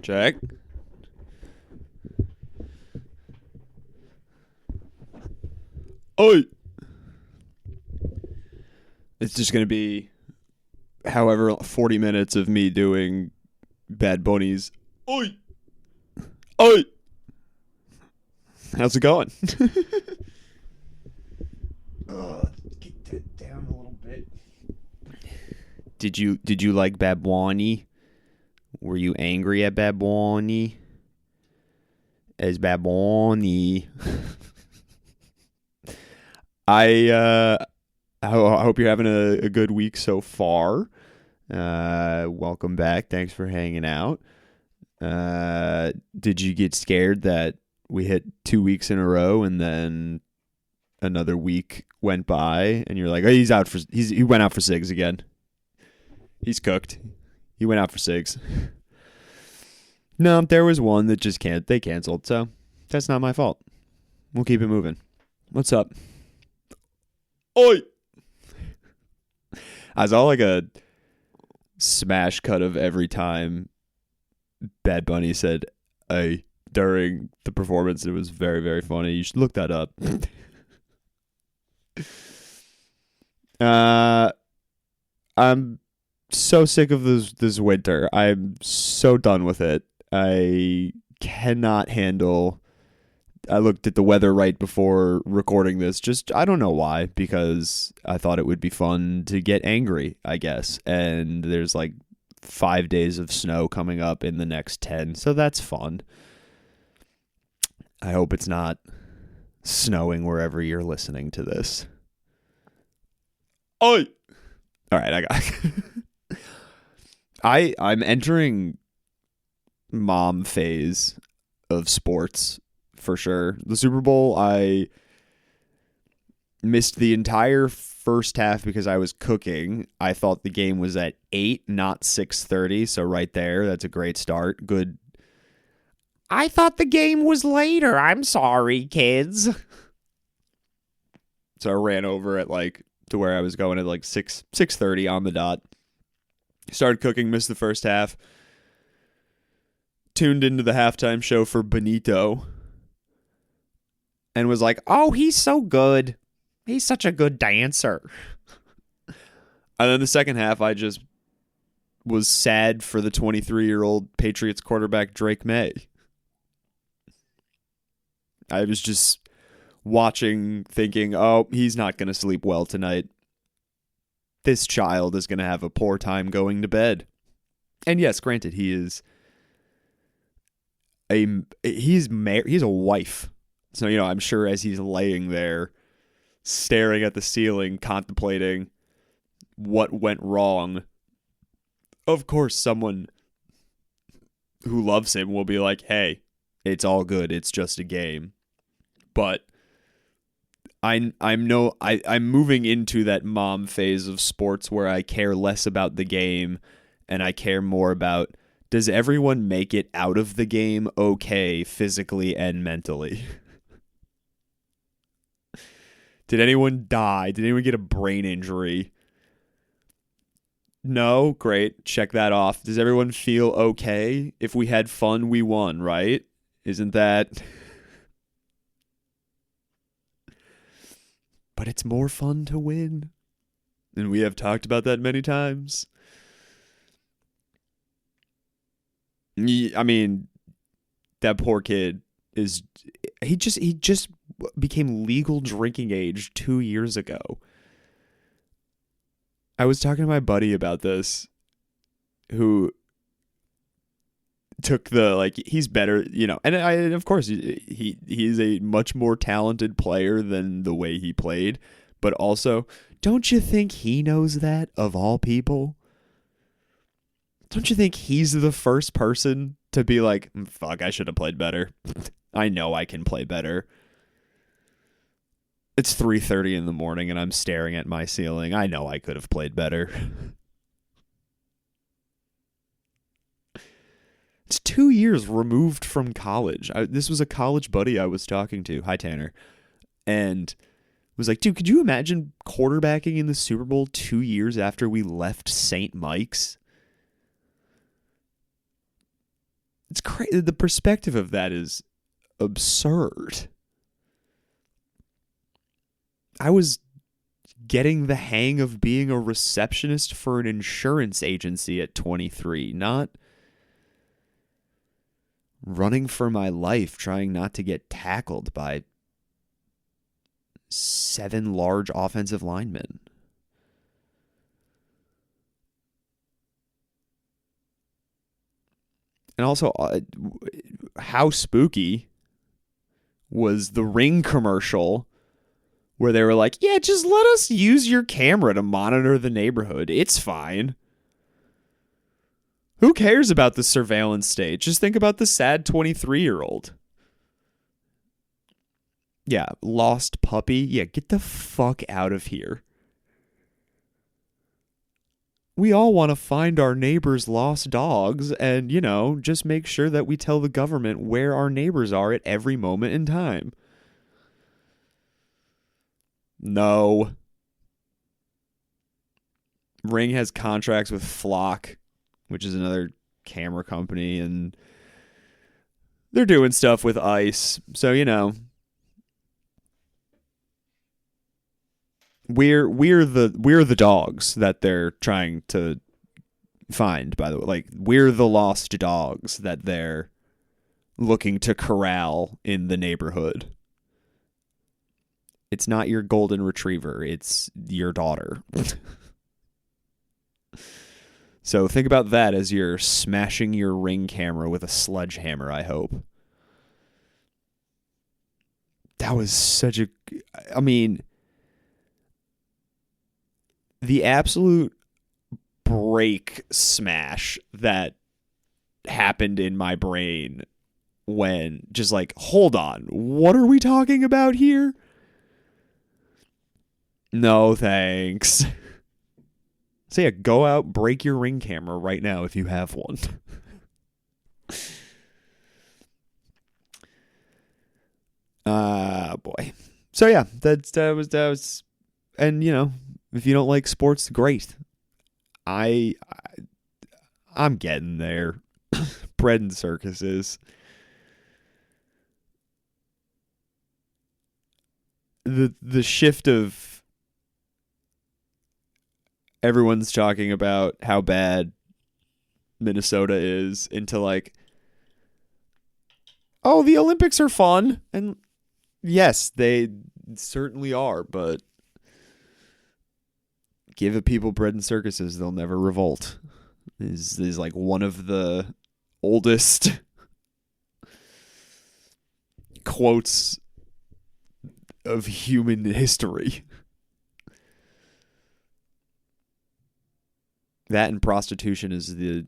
Check. Oi! It's just going to be however 40 minutes of me doing Bad Bunny's Oi! Oi! How's it going? Get that down a little bit. Did you like Bad Bunny? Were you angry at Bad Bunny? As Bad Bunny. I hope you're having a good week so far. Welcome back. Thanks for hanging out. Did you get scared that we hit 2 weeks in a row and then another week went by and you're like, oh, he went out for cigs again. He's cooked. He went out for cigs. No, there was one that they canceled, so that's not my fault. We'll keep it moving. What's up? Oi! I saw like a smash cut of every time Bad Bunny said "ay" during the performance. It was very, very funny. You should look that up. I'm so sick of this winter. I'm so done with it. I cannot handle. I looked at the weather right before recording this. I don't know why, because I thought it would be fun to get angry, I guess. And there's like 5 days of snow coming up in the next 10, so that's fun. I hope it's not snowing wherever you're listening to this. Oi! All right, I got. I'm entering mom phase of sports. For sure. The Super Bowl, I missed the entire first half because I was cooking. I thought the game was at 8, not 6:30. So right there, that's a great start. Good. I thought the game was later. I'm sorry, kids. So I ran over at to where I was going at 6:30 on the dot. Started cooking, missed the first half. Tuned into the halftime show for Benito. And was like, oh, he's so good. He's such a good dancer. And then the second half, I just was sad for the 23-year-old Patriots quarterback Drake May. I was just watching, thinking, oh, he's not going to sleep well tonight. This child is going to have a poor time going to bed. And yes, granted, he's a wife. So, I'm sure as he's laying there, staring at the ceiling, contemplating what went wrong, of course someone who loves him will be like, hey, it's all good. It's just a game. But I'm moving into that mom phase of sports where I care less about the game and I care more about, does everyone make it out of the game okay physically and mentally? Did anyone die? Did anyone get a brain injury? No? Great. Check that off. Does everyone feel okay? If we had fun, we won, right? Isn't that... But it's more fun to win. And we have talked about that many times. I mean, that poor kid is... He just became legal drinking age 2 years ago. I was talking to my buddy about this, who took he's better, and of course he's a much more talented player than the way he played, but also, don't you think he knows that, of all people? Don't you think he's the first person to be like, fuck, I should have played better. I know I can play better. It's 3:30 in the morning and I'm staring at my ceiling. I know I could have played better. It's 2 years removed from college. This was a college buddy I was talking to. Hi, Tanner. And was like, dude, could you imagine quarterbacking in the Super Bowl 2 years after we left St. Mike's? It's crazy. The perspective of that is absurd. I was getting the hang of being a receptionist for an insurance agency at 23, not running for my life, trying not to get tackled by 7 large offensive linemen. And also, how spooky was the Ring commercial where they were like, yeah, just let us use your camera to monitor the neighborhood. It's fine. Who cares about the surveillance state? Just think about the sad 23-year-old. Yeah, lost puppy. Yeah, get the fuck out of here. We all want to find our neighbors' lost dogs and, just make sure that we tell the government where our neighbors are at every moment in time. No. Ring has contracts with Flock, which is another camera company, and they're doing stuff with ICE. So, we're the dogs that they're trying to find, by the way. Like, we're the lost dogs that they're looking to corral in the neighborhood. It's not your golden retriever, it's your daughter. So think about that as you're smashing your Ring camera with a sledgehammer, I hope. That was such a... I mean, the absolute break smash that happened in my brain when just like, hold on, what are we talking about here? No, thanks. So yeah, go out, break your Ring camera right now if you have one. Boy. So yeah, that was, and if you don't like sports, great. I'm getting there. Bread and circuses. The shift of everyone's talking about how bad Minnesota is into like, oh, the Olympics are fun. And yes, they certainly are, but give the people bread and circuses, they'll never revolt. Is like one of the oldest quotes of human history. That and prostitution is the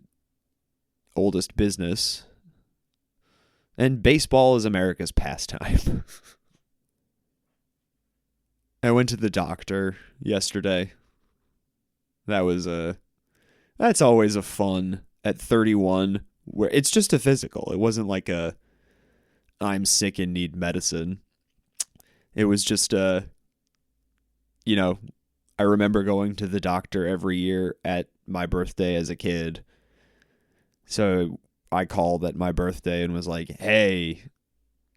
oldest business. And baseball is America's pastime. I went to the doctor yesterday. That's always a fun at 31, where it's just a physical. It wasn't like I'm sick and need medicine. It was just I remember going to the doctor every year at my birthday as a kid. So I called at my birthday and was like, hey,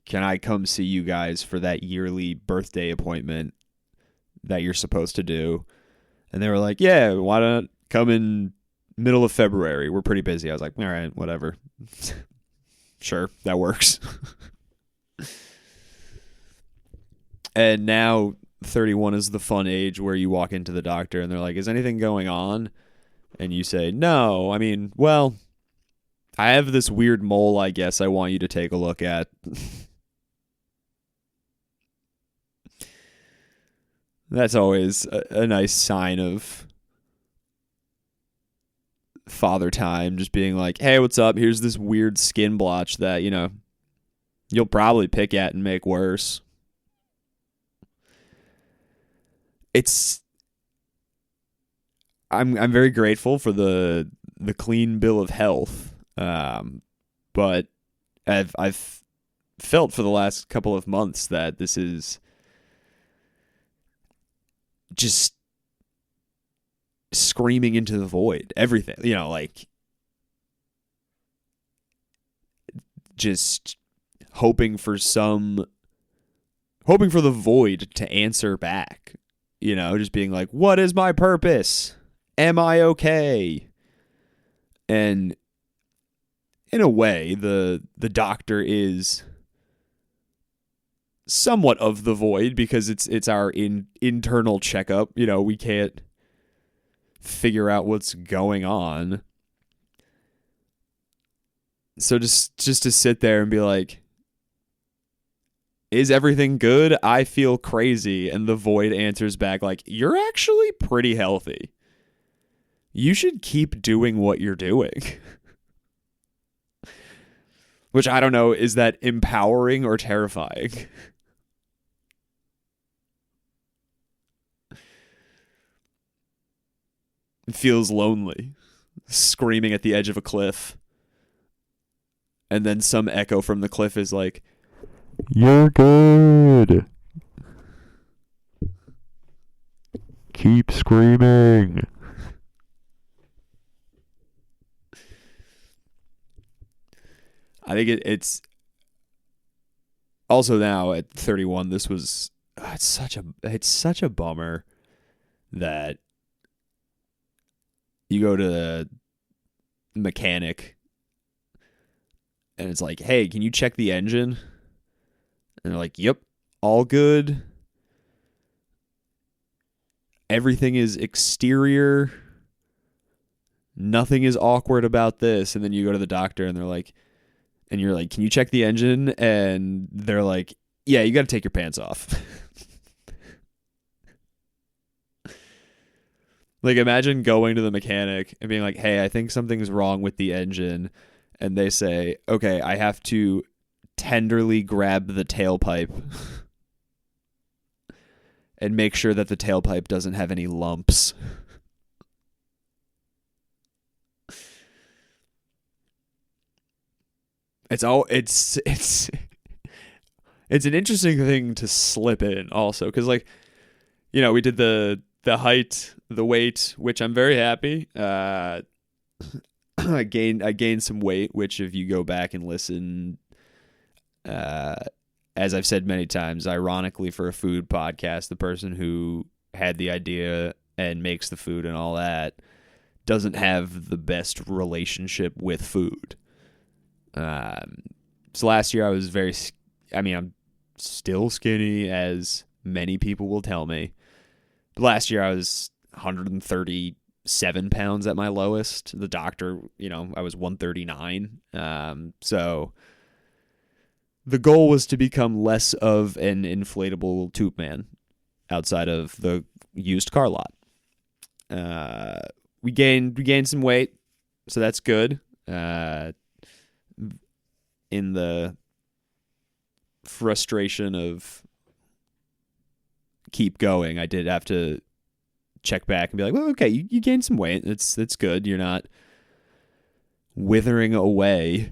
can I come see you guys for that yearly birthday appointment that you're supposed to do? And they were like, yeah, why not come in middle of February? We're pretty busy. I was like, all right, whatever. Sure, that works. And now 31 is the fun age where you walk into the doctor and they're like, is anything going on? And you say, no, I mean, well, I have this weird mole, I guess I want you to take a look at. That's always a nice sign of father time, just being like, hey, what's up? Here's this weird skin blotch that, you'll probably pick at and make worse. I'm very grateful for the clean bill of health, but I've felt for the last couple of months that this is just screaming into the void. Everything, like just hoping for the void to answer back, just being like, what is my purpose? Am I okay? And in a way, the doctor is somewhat of the void, because it's our internal checkup. We can't figure out what's going on. So just to sit there and be like, is everything good? I feel crazy. And the void answers back like, you're actually pretty healthy. You should keep doing what you're doing. Which, I don't know, is that empowering or terrifying? It feels lonely, screaming at the edge of a cliff. And then some echo from the cliff is like, you're good. Keep screaming. I think it's also, now at 31, this was it's such a bummer that you go to the mechanic and it's like, hey, can you check the engine? And they're like, yep, all good. Everything is exterior. Nothing is awkward about this. And then you go to the doctor and you're like, can you check the engine? And they're like, yeah, you got to take your pants off. Like, imagine going to the mechanic and being like, hey, I think something's wrong with the engine. And they say, okay, I have to tenderly grab the tailpipe and make sure that the tailpipe doesn't have any lumps. It's an interesting thing to slip in also, because we did the height, the weight, which I'm very happy. I gained some weight, which if you go back and listen, as I've said many times, ironically, for a food podcast, the person who had the idea and makes the food and all that doesn't have the best relationship with food. So last year I was I'm still skinny, as many people will tell me. But last year I was 137 pounds at my lowest. The doctor, I was 139. So the goal was to become less of an inflatable tube man outside of the used car lot. We gained some weight, so that's good. In the frustration of keep going, I did have to check back and be like, well, okay, you gained some weight. That's good. You're not withering away.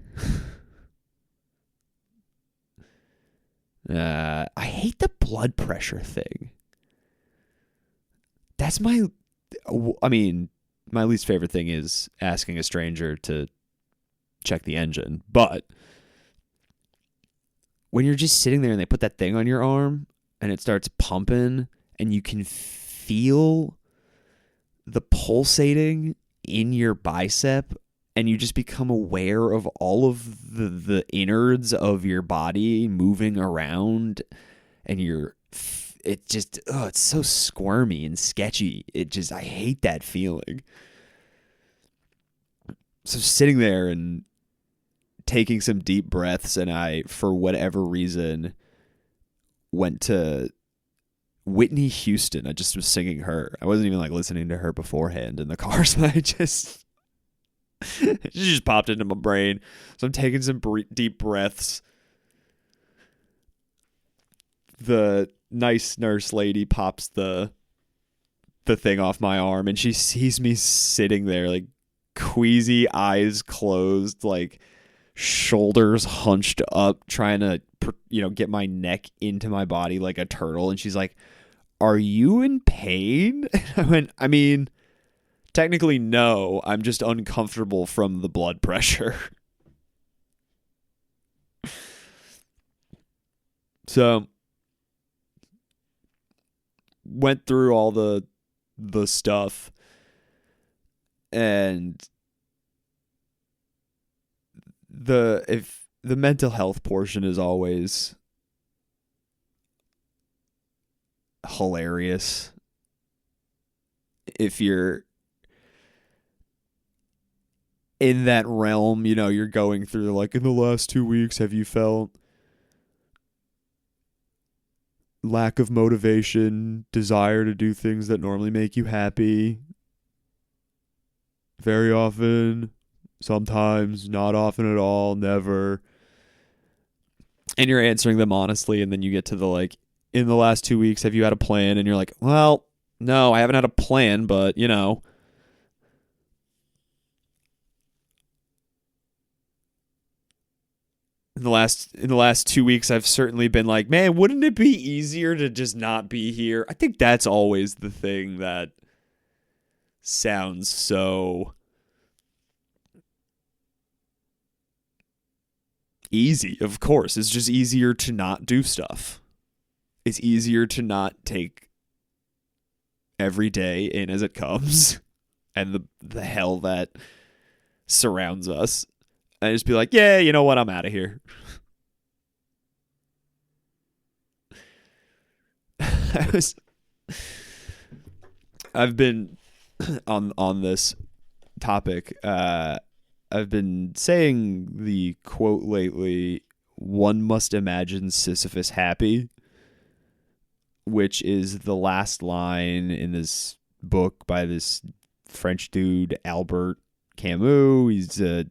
I hate the blood pressure thing. That's my least favorite thing is asking a stranger to check the engine. But when you're just sitting there and they put that thing on your arm and it starts pumping and you can feel the pulsating in your bicep, and you just become aware of all of the innards of your body moving around, and it's so squirmy and sketchy. I hate that feeling. So sitting there and taking some deep breaths, and I, for whatever reason, went to Whitney Houston. I just was singing her. I wasn't even listening to her beforehand in the car, so I just it just popped into my brain. So I'm taking some deep breaths. The nice nurse lady pops the thing off my arm, and she sees me sitting there queasy, eyes closed, shoulders hunched up, trying to get my neck into my body like a turtle. And she's like, are you in pain? And I went, technically no, I'm just uncomfortable from the blood pressure. So went through all the stuff, and the mental health portion is always hilarious. If you're in that realm, you're going through, like, in the last 2 weeks, have you felt lack of motivation, desire to do things that normally make you happy? Very often, sometimes, not often at all, never. And you're answering them honestly, and then you get to the, like, in the last 2 weeks, have you had a plan? And you're like, well, no, I haven't had a plan, but, in the last 2 weeks, I've certainly been like, man, wouldn't it be easier to just not be here? I think that's always the thing that sounds so easy. Of course, it's just easier to not do stuff. It's easier to not take every day in as it comes and the hell that surrounds us. And just be like, yeah, you know what? I'm out of here. I've been on this topic. I've been saying the quote lately, one must imagine Sisyphus happy, which is the last line in this book by this French dude, Albert Camus. He's a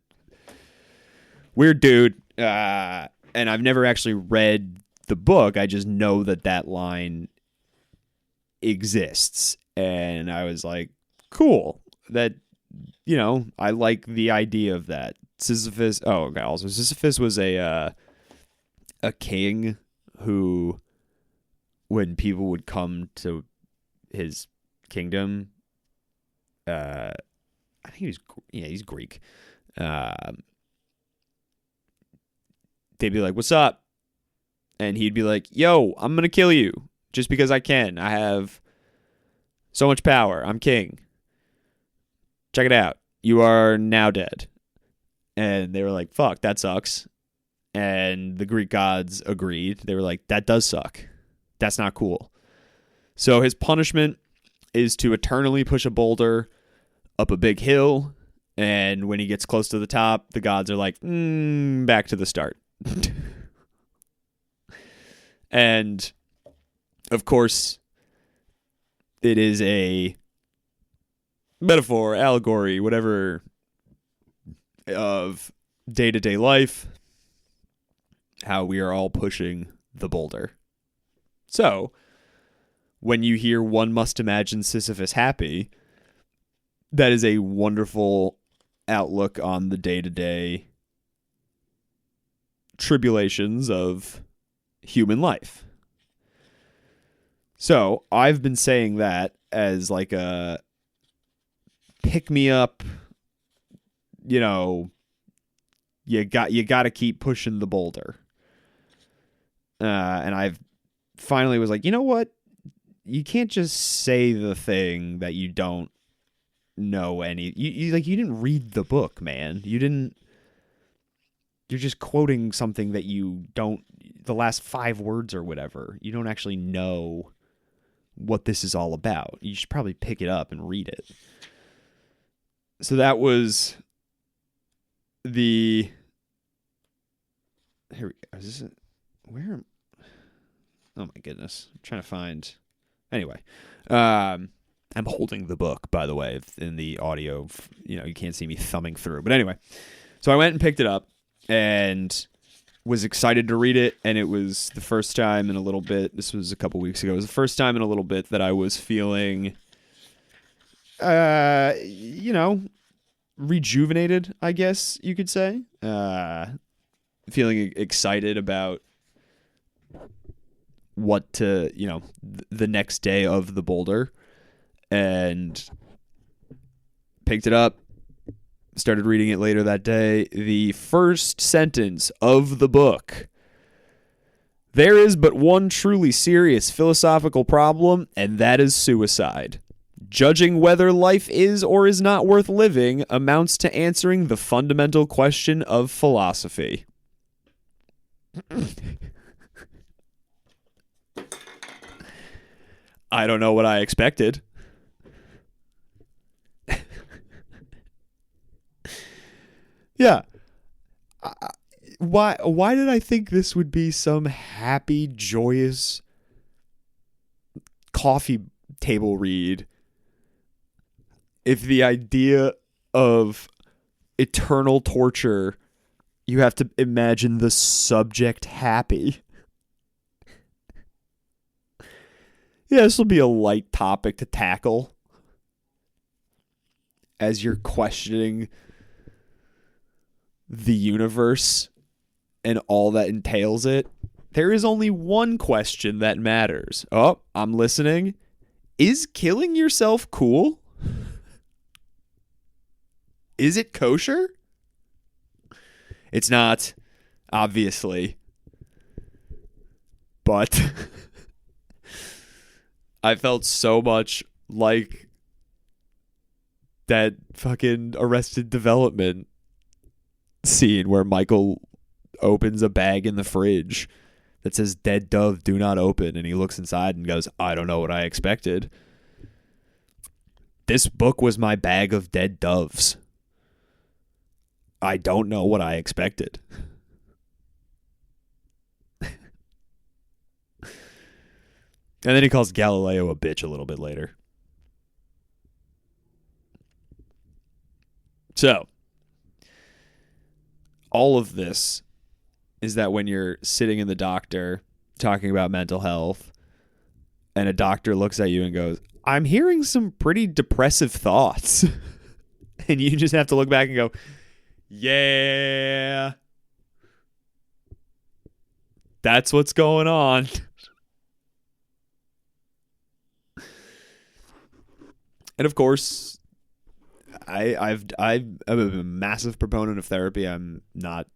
weird dude. And I've never actually read the book. I just know that line exists. And I was like, cool. That, I like the idea of that. Sisyphus. Oh, okay. Also, Sisyphus was a king who, when people would come to his kingdom, I think he's Greek. They'd be like, what's up? And he'd be like, yo, I'm going to kill you just because I can. I have so much power. I'm king. Check it out. You are now dead. And they were like, fuck, that sucks. And the Greek gods agreed. They were like, that does suck. That's not cool. So his punishment is to eternally push a boulder up a big hill. And when he gets close to the top, the gods are like, back to the start. And, of course, it is a metaphor, allegory, whatever, of day-to-day life, how we are all pushing the boulder. So, when you hear one must imagine Sisyphus happy, that is a wonderful outlook on the day-to-day tribulations of human life. So, I've been saying that as like a pick-me-up, you got to keep pushing the boulder. And I've finally was like, you know what? You can't just say the thing that you don't know any. You didn't read the book, man. You're just quoting something that you don't, the last 5 words or whatever. You don't actually know what this is all about. You should probably pick it up and read it. So that was the, here we go. Is this it? Where? Oh my goodness. I'm trying to find. Anyway, I'm holding the book, by the way, in the audio. You can't see me thumbing through. But anyway, so I went and picked it up and was excited to read it. And it was the first time in a little bit. This was a couple weeks ago. It was the first time in a little bit that I was feeling, rejuvenated, I guess you could say. Feeling excited about what to, the next day of the boulder, and picked it up, started reading it later that day. The first sentence of the book, There is but one truly serious philosophical problem, and that is suicide. Judging whether life is or is not worth living amounts to answering the fundamental question of philosophy. I don't know what I expected. Yeah. Why did I think this would be some happy, joyous coffee table read if the idea of eternal torture, you have to imagine the subject happy? Yeah, this will be a light topic to tackle as you're questioning the universe and all that entails it. There is only one question that matters. Oh, I'm listening. Is killing yourself cool? Is it kosher? It's not, obviously. But I felt so much like that fucking Arrested Development scene where Michael opens a bag in the fridge that says "Dead dove, do not open," and he looks inside and goes, I don't know what I expected. This book was my bag of dead doves. I don't know what I expected. And then he calls Galileo a bitch a little bit later. So, all of this is that when you're sitting in the doctor talking about mental health and a doctor looks at you and goes, I'm hearing some pretty depressive thoughts. And you just have to look back and go, yeah, that's what's going on. And of course, I'm a massive proponent of therapy. I'm not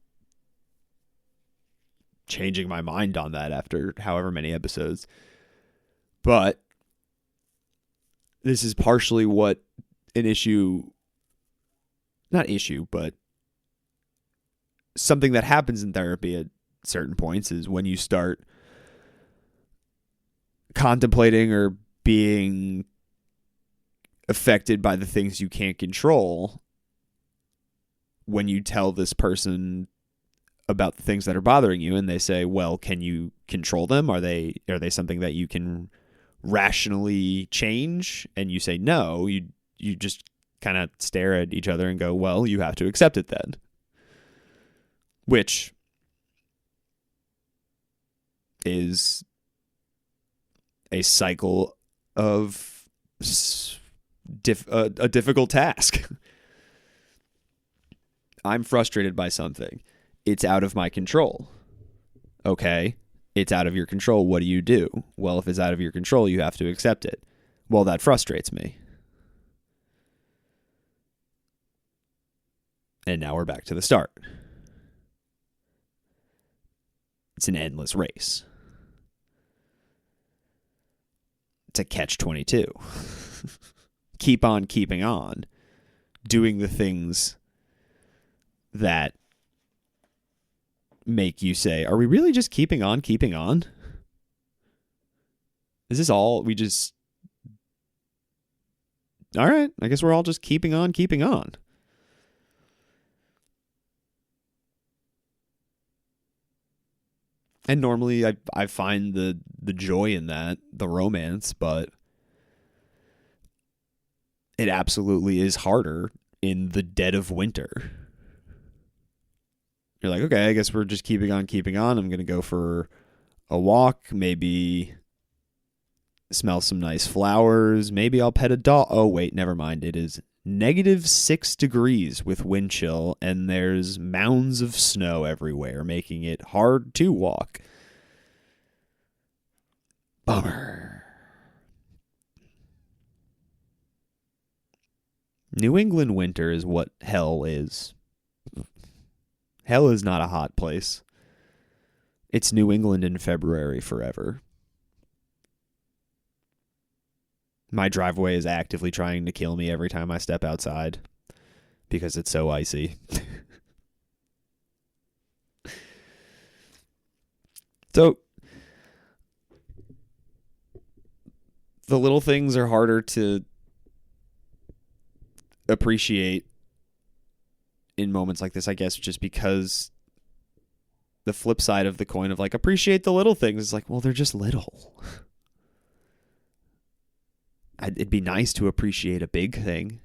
changing my mind on that after however many episodes. But this is partially what an issue, not issue, but something that happens in therapy at certain points is when you start contemplating or being affected by the things you can't control. When you tell this person about the things that are bothering you and they say, well, can you control them? Are they something that you can rationally change? And you say no, you just kind of stare at each other and go, well, you have to accept it then. Which is a cycle of a difficult task. I'm frustrated by something. It's out of my control. Okay, it's out of your control. What do you do? Well, if it's out of your control, you have to accept it. Well, that frustrates me. And now we're back to the start. It's an endless race. It's a catch-22. Keep on keeping on, doing the things that make you say, are we really just keeping on keeping on? Is this all we just... All right, I guess we're all just keeping on keeping on. And normally I find the joy in that, the romance, but it absolutely is harder in the dead of winter. You're like, okay, I guess we're just keeping on keeping on. I'm going to go for a walk, maybe smell some nice flowers, maybe I'll pet a dog. Oh, wait, never mind. It is -6 degrees with wind chill, and there's mounds of snow everywhere, making it hard to walk. Bummer. New England winter is what hell is. Hell is not a hot place. It's New England in February forever. My driveway is actively trying to kill me every time I step outside because it's so icy. So the little things are harder to appreciate in moments like this, I guess, just because the flip side of the coin of like appreciate the little things is like, well, they're just little. It'd be nice to appreciate a big thing.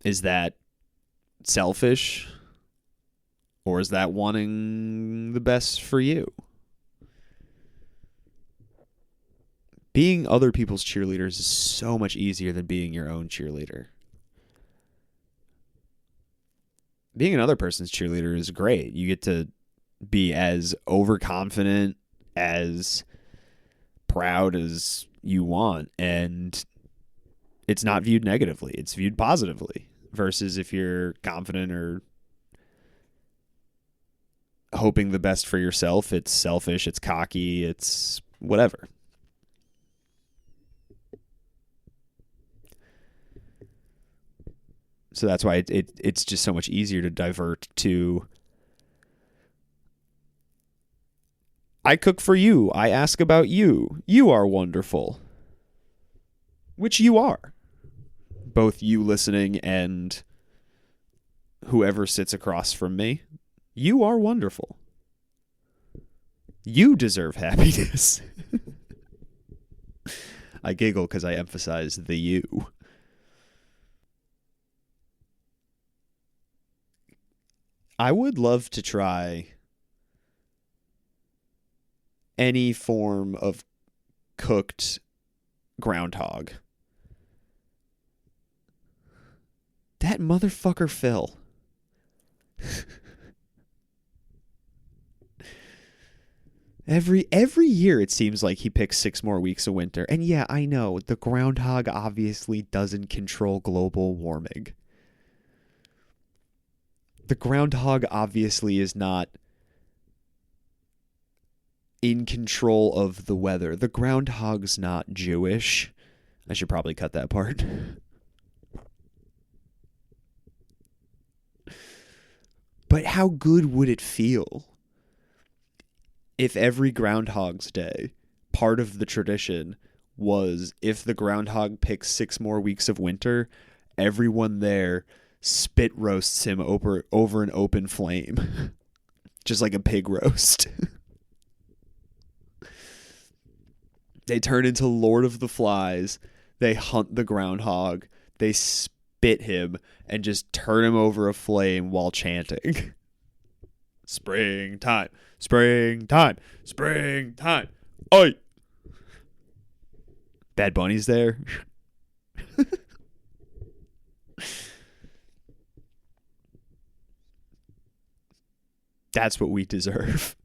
Is that selfish? Or is that wanting the best for you? Being other people's cheerleaders is so much easier than being your own cheerleader. Being another person's cheerleader is great. You get to be as overconfident, as proud as you want, and it's not viewed negatively. It's viewed positively. Versus if you're confident or hoping the best for yourself, it's selfish, it's cocky, it's whatever. So that's why it's just so much easier to divert to, I cook for you, I ask about you, you are wonderful. Which you are. Both you listening and whoever sits across from me. You are wonderful. You deserve happiness. I giggle because I emphasize the you. I would love to try any form of cooked groundhog. That motherfucker Phil. Every year it seems like he picks 6 more weeks of winter. And yeah, I know, the groundhog obviously doesn't control global warming. The groundhog obviously is not in control of the weather. The groundhog's not Jewish. I should probably cut that part. But how good would it feel if every Groundhog's Day, part of the tradition was if the groundhog picks 6 more weeks of winter, everyone there spit roasts him over an open flame. Just like a pig roast. They turn into Lord of the Flies. They hunt the groundhog. They spit him and just turn him over a flame while chanting. Springtime, springtime, springtime. Oi! Bad Bunny's there. That's what we deserve.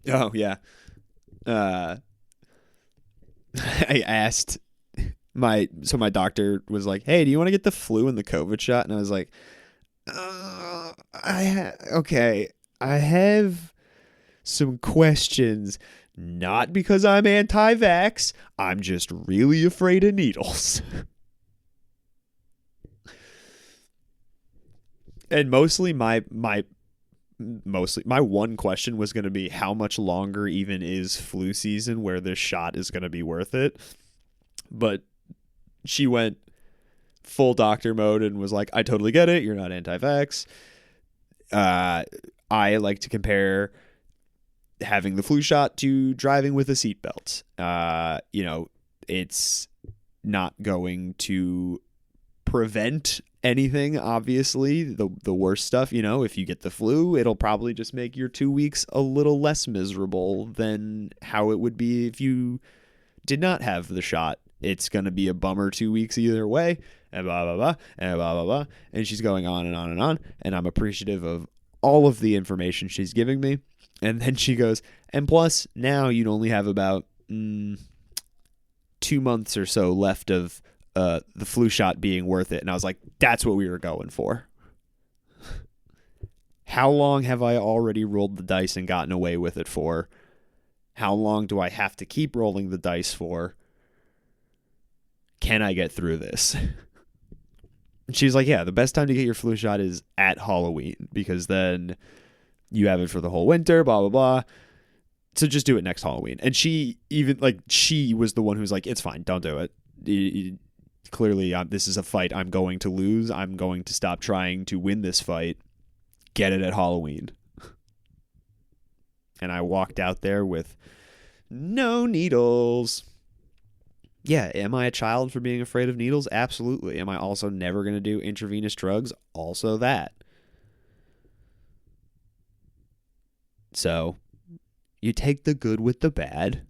Oh, yeah. I asked my doctor was like, hey, do you want to get the flu and the COVID shot? And I was like, okay, I have some questions, not because I'm anti-vax. I'm just really afraid of needles. And mostly my one question was going to be how much longer even is flu season where this shot is going to be worth it. But she went full doctor mode and was like, I totally get it. You're not anti-vax. I like to compare having the flu shot to driving with a seatbelt. It's not going to prevent anything, obviously. The worst stuff, if you get the flu, it'll probably just make your 2 weeks a little less miserable than how it would be if you did not have the shot. It's going to be a bummer 2 weeks either way, and blah, blah, blah, and blah, blah, blah. And she's going on and on and on, and I'm appreciative of all of the information she's giving me. And then she goes, and plus, now you'd only have about 2 months or so left of the flu shot being worth it. And I was like, that's what we were going for. How long have I already rolled the dice and gotten away with it for? How long do I have to keep rolling the dice for? Can I get through this? And she's like, yeah, the best time to get your flu shot is at Halloween, because then you have it for the whole winter, blah, blah, blah. So just do it next Halloween. And she was the one who's like, it's fine, don't do it. Clearly, this is a fight I'm going to lose. I'm going to stop trying to win this fight. Get it at Halloween. And I walked out there with no needles. Yeah, am I a child for being afraid of needles? Absolutely. Am I also never going to do intravenous drugs? Also that. So, you take the good with the bad.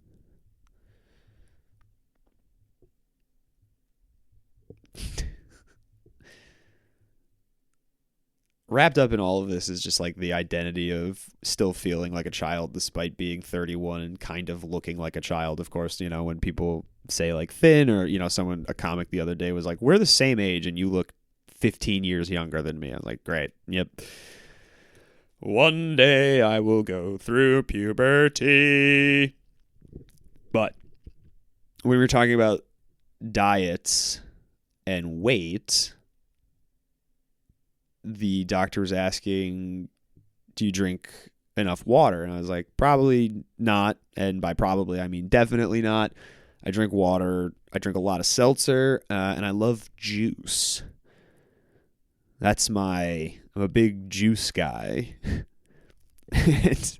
Wrapped up in all of this is just like the identity of still feeling like a child despite being 31 and kind of looking like a child. Of course, you know, when people say like thin, or, you know, a comic the other day was like, we're the same age and you look 15 years younger than me. I was like, great. Yep. One day I will go through puberty. But when we were talking about diets and weight, the doctor was asking, do you drink enough water? And I was like, probably not. And by probably, I mean definitely not. I drink water. I drink a lot of seltzer, and I love juice. I'm a big juice guy. And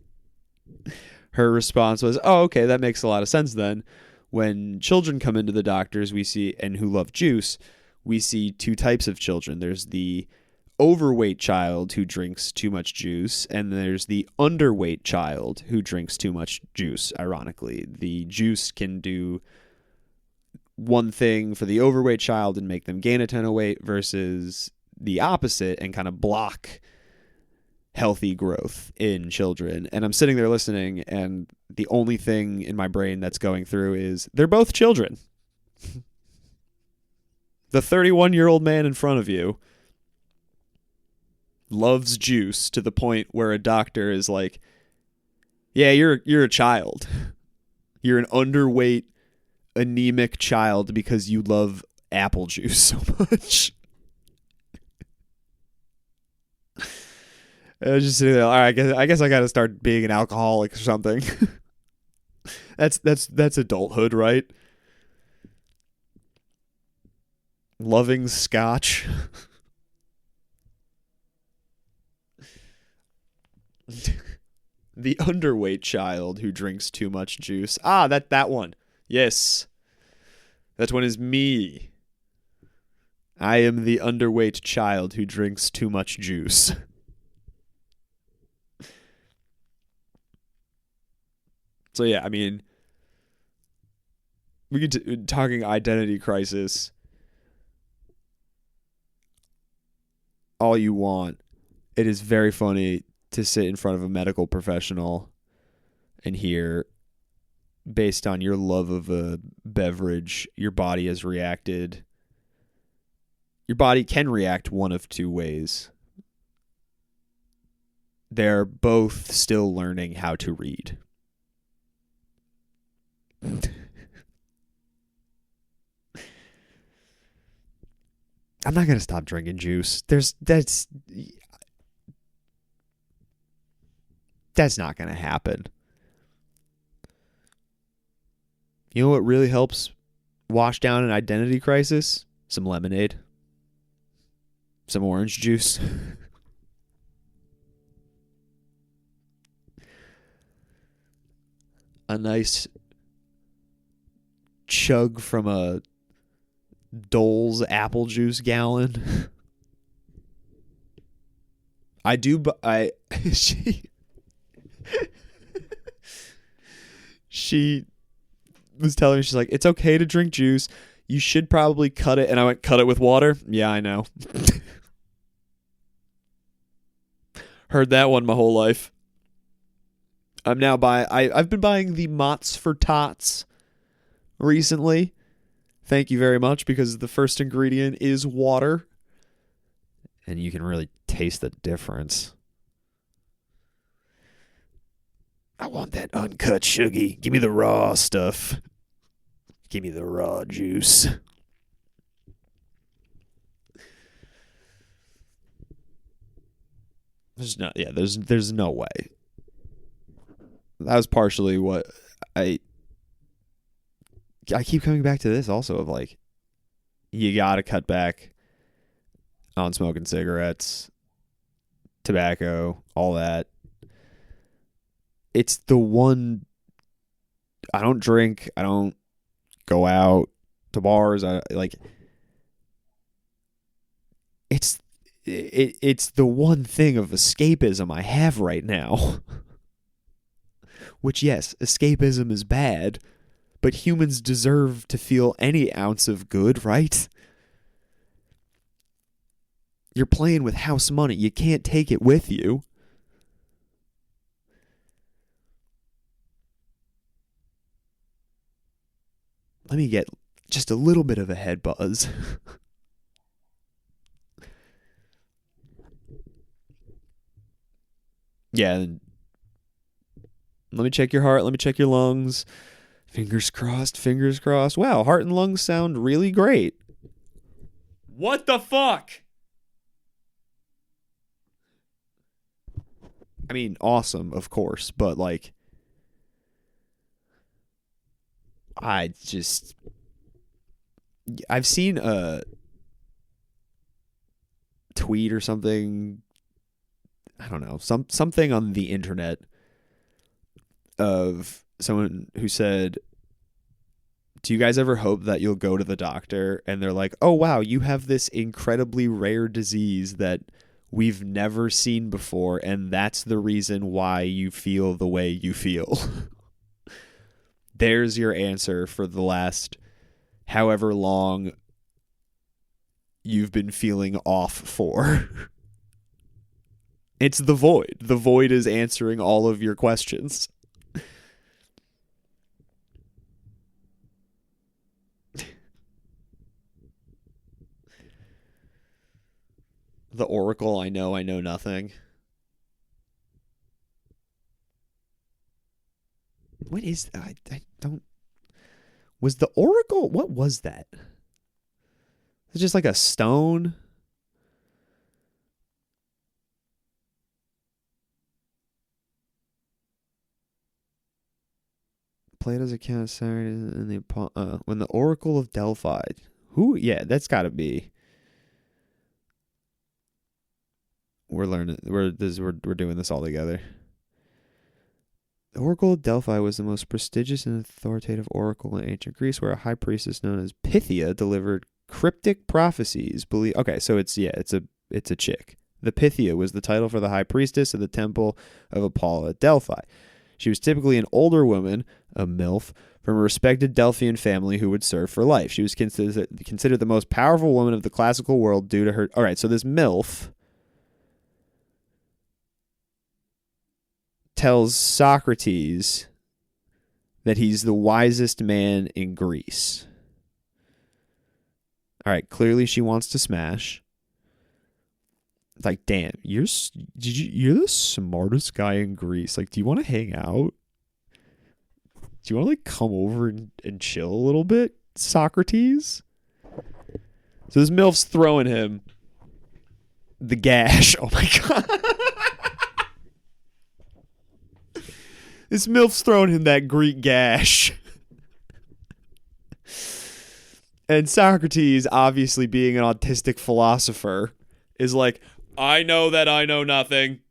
her response was, oh, okay, that makes a lot of sense then. When children come into the doctors, and who love juice, we see two types of children. There's the overweight child who drinks too much juice, and there's the underweight child who drinks too much juice. Ironically, the juice can do one thing for the overweight child and make them gain a ton of weight, versus the opposite and kind of block healthy growth in children. And I'm sitting there listening, and the only thing in my brain that's going through is they're both children. The 31-year-old man in front of you loves juice to the point where a doctor is like, yeah, you're a child. You're an underweight, anemic child because you love apple juice so much. I was just sitting there, all right, I guess I got to start being an alcoholic or something. That's adulthood, right? Loving scotch. The underweight child who drinks too much juice. That one. Yes. That one is me. I am the underweight child who drinks too much juice. So yeah, I mean, we could talking identity crisis all you want. It is very funny to sit in front of a medical professional and hear, based on your love of a beverage, your body has reacted. Your body can react one of two ways. They're both still learning how to read. I'm not going to stop drinking juice. That's not going to happen. You know what really helps wash down an identity crisis? Some lemonade. Some orange juice. A nice chug from a Dole's apple juice gallon. She was telling me, she's like, it's okay to drink juice. You should probably cut it. And I went, cut it with water? Yeah, I know. Heard that one my whole life. I've been buying the Mott's for Tots recently. Thank you very much, because the first ingredient is water. And you can really taste the difference. I want that uncut sugar. Give me the raw stuff. Give me the raw juice. There's no way. That was partially what I keep coming back to this also, of like, you gotta cut back on smoking cigarettes, tobacco, all that. It's the one. I don't drink. I don't go out to bars. It's the one thing of escapism I have right now. Which, yes, escapism is bad, but humans deserve to feel any ounce of good, right? You're playing with house money. You can't take it with you. Let me get just a little bit of a head buzz. Yeah, and let me check your heart. Let me check your lungs. Fingers crossed, fingers crossed. Wow, heart and lungs sound really great. What the fuck? I mean, awesome, of course, but like, I've seen a tweet or something, I don't know, something on the internet of someone who said, do you guys ever hope that you'll go to the doctor and they're like, oh wow, you have this incredibly rare disease that we've never seen before, and that's the reason why you feel the way you feel? There's your answer for the last however long you've been feeling off for. It's the void. The void is answering all of your questions. The Oracle, I know nothing. What is I don't. Was the Oracle, what was that? It's just like a stone. Plato's account of Saturday in the when the Oracle of Delphi. Who? Yeah, that's got to be. We're learning. We're doing this all together. The Oracle of Delphi was the most prestigious and authoritative oracle in ancient Greece, where a high priestess known as Pythia delivered cryptic prophecies. Okay, so it's a chick. The Pythia was the title for the high priestess of the temple of Apollo at Delphi. She was typically an older woman, a milf, from a respected Delphian family who would serve for life. She was considered the most powerful woman of the classical world due to her. All right, so this milf tells Socrates that he's the wisest man in Greece. All right, clearly she wants to smash. It's like, damn, you're the smartest guy in Greece. Like, do you want to hang out? Do you want to like come over and chill a little bit, Socrates? So this milf's throwing him the gash. Oh my god. This milf's throwing him that Greek gash. And Socrates, obviously being an autistic philosopher, is like, I know that I know nothing.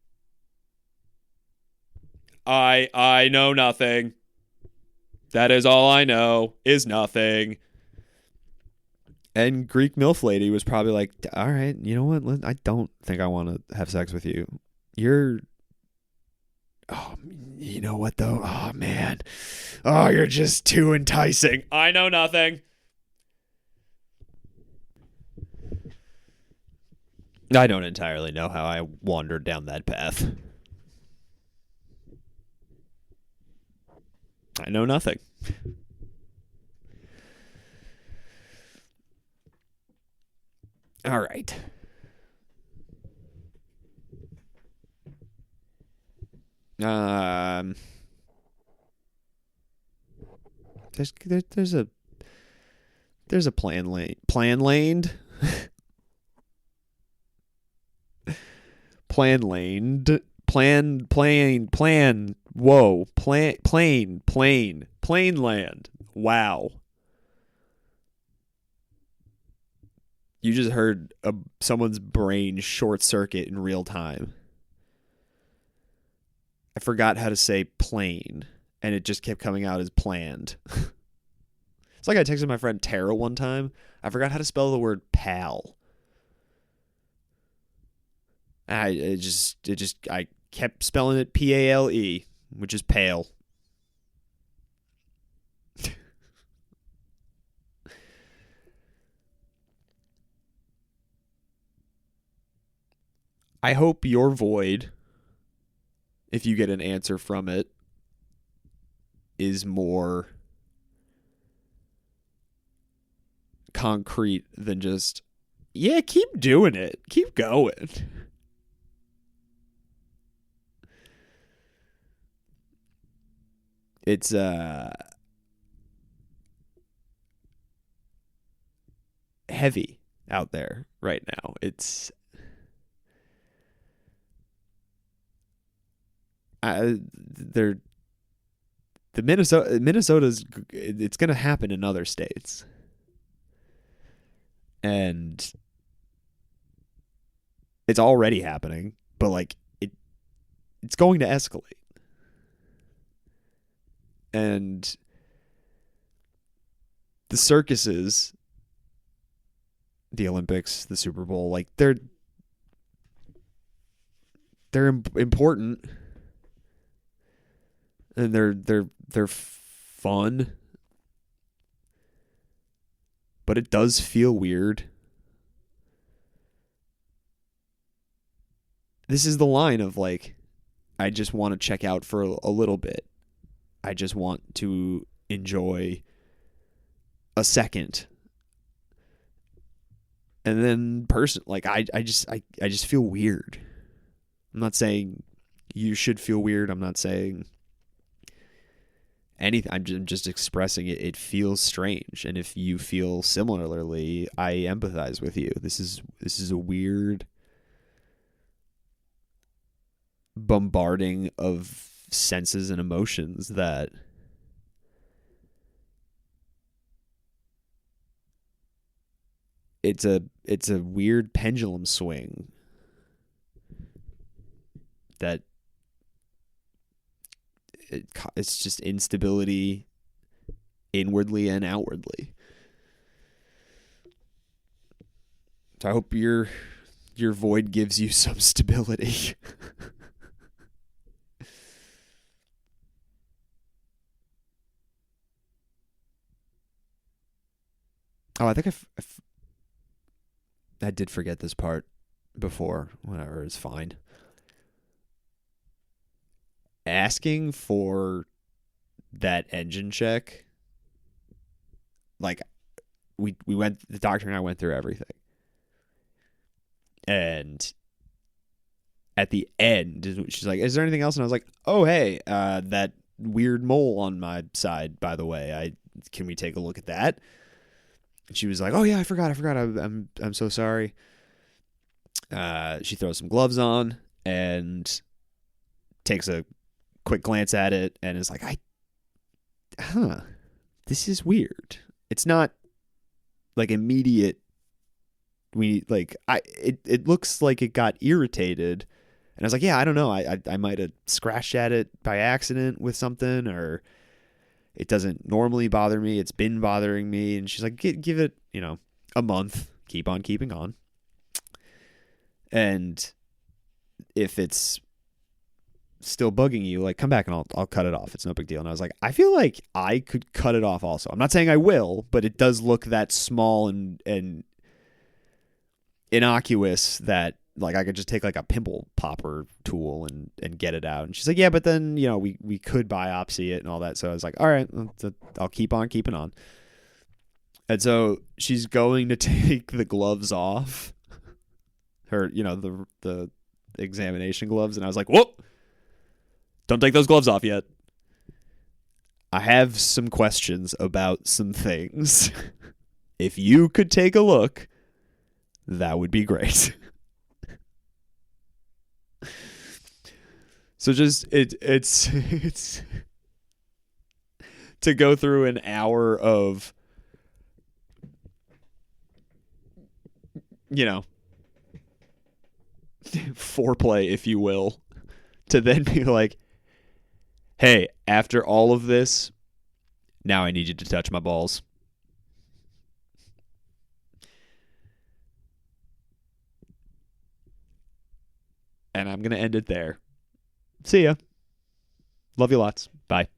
I know nothing. That is all I know is nothing. And Greek MILF lady was probably like, all right, you know what? I don't think I want to have sex with you. Oh, you know what though? Oh, man. Oh, you're just too enticing. I know nothing. I don't entirely know how I wandered down that path. I know nothing. All right. Um, there's a plan laned plan laned plan whoa plane land. Wow. You just heard someone's brain short circuit in real time. I forgot how to say plane, and it just kept coming out as planned. It's like I texted my friend Tara one time. I forgot how to spell the word pal. I kept spelling it Pale, which is pale. I hope your void, if you get an answer from it, is more concrete than just, yeah, keep doing it. Keep going. It's heavy out there right now. It's they're the Minnesota's, it's going to happen in other states. And it's already happening, but like it's going to escalate. And the circuses, the Olympics, the Super Bowl, like they're important, and they're fun, but it does feel weird. This is the line of like, I just want to check out for a little bit. I just want to enjoy a second. And then I just feel weird. I'm not saying you should feel weird. I'm not saying anything. I'm just expressing it. It feels strange. And if you feel similarly, I empathize with you. This is a weird bombarding of senses and emotions that it's a weird pendulum swing that it's just instability inwardly and outwardly. So I hope your void gives you some stability. Oh, I think I did forget this part before. Whatever, it's fine. Asking for that engine check, like we went, the doctor and I went through everything. And at the end, she's like, is there anything else? And I was like, oh, hey, that weird mole on my side, by the way, can we take a look at that? And she was like, oh yeah, I forgot. I'm so sorry. She throws some gloves on and takes a quick glance at it and is like, this is weird. It's not like immediate. It looks like it got irritated. And I was like, yeah, I don't know. I might have scratched at it by accident with something, or it doesn't normally bother me. It's been bothering me. And she's like, give it, a month. Keep on keeping on. And if it's still bugging you, like, come back and I'll cut it off. It's no big deal. And I was like, I feel like I could cut it off also. I'm not saying I will, but it does look that small and innocuous that like I could just take like a pimple popper tool and get it out. And she's like, yeah, but then, we could biopsy it and all that. So I was like, all right, I'll keep on keeping on. And so she's going to take the gloves off her, the examination gloves, and I was like, whoa, don't take those gloves off yet. I have some questions about some things. If you could take a look, that would be great. So just it's to go through an hour of, foreplay, if you will, to then be like, hey, after all of this, now I need you to touch my balls. And I'm going to end it there. See ya. Love you lots. Bye.